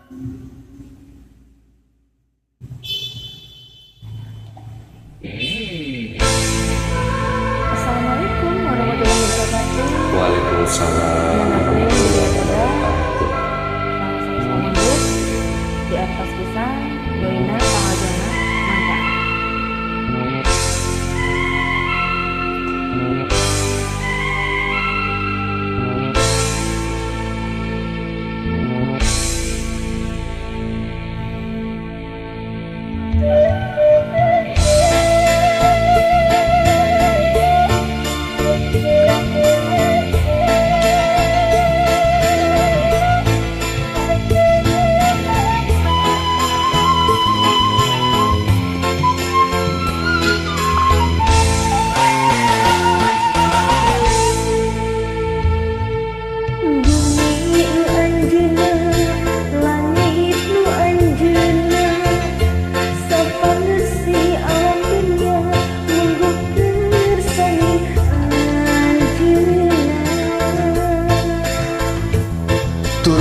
Assalamualaikum warahmatullahi wabarakatuh. Waalaikumsalam. Sama-sama duduk di atas pisang, doina, pangajana, mangga.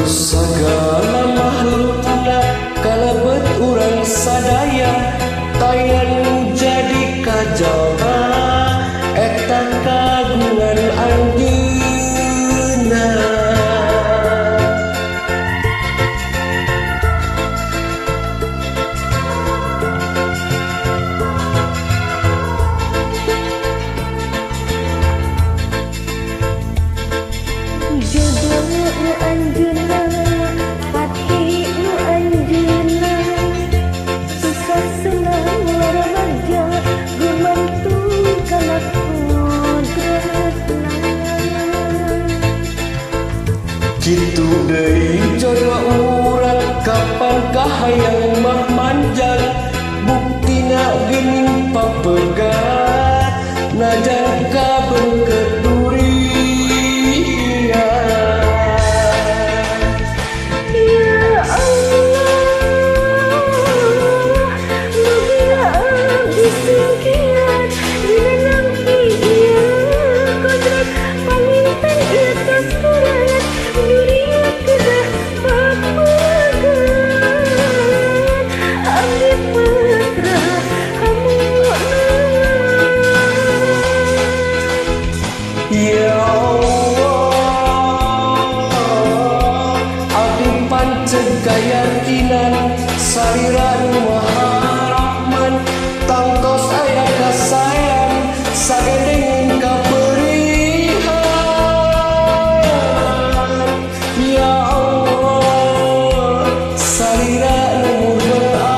Segala makhlukna kalebet urang sadaya tayan jadi kajalma eta kagungan anjeunna. Jodoh anjeunna, hati nu anjeunna, susah senang remaja, gumantung kana kodratna. Kitu deui jodoh urang kapankah hayang mah manjang buktina geuning papegat najan kabeungkeut durian. Ya Allah, mugia abdi singkiran dina nampi ieu kodrat paminten ieu tos kurangan duria kedah papegat abdi pasrah hamuna. Ya Allah, abdi pancen kayakinan sarira nu maha rahman tangtos aya kasayang sagedengan kaperihan. Ya Allah, sarira nu berala.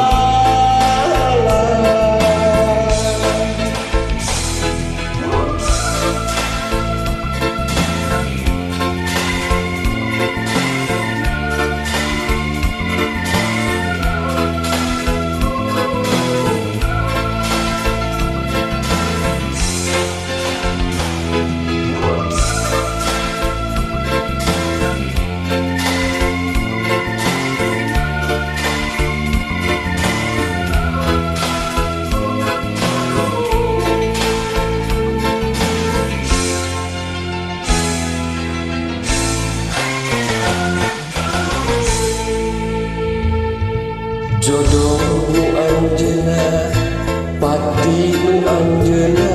Jodoh nu anjeunna, pati nu anjeunna,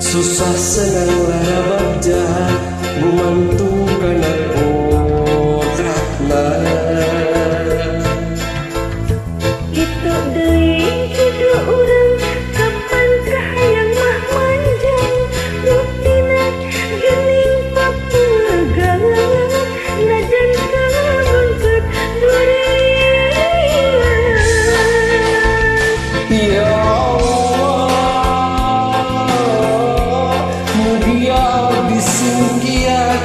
susah senang rarabaja gumantung kana kodratna. Itu deui jodoh urang kapankah hayang mah manjang buktina geuning papegat najan kabeungkeut durian. Ya Allah, mugia abdi singkiat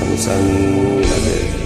Sanu-sanu ada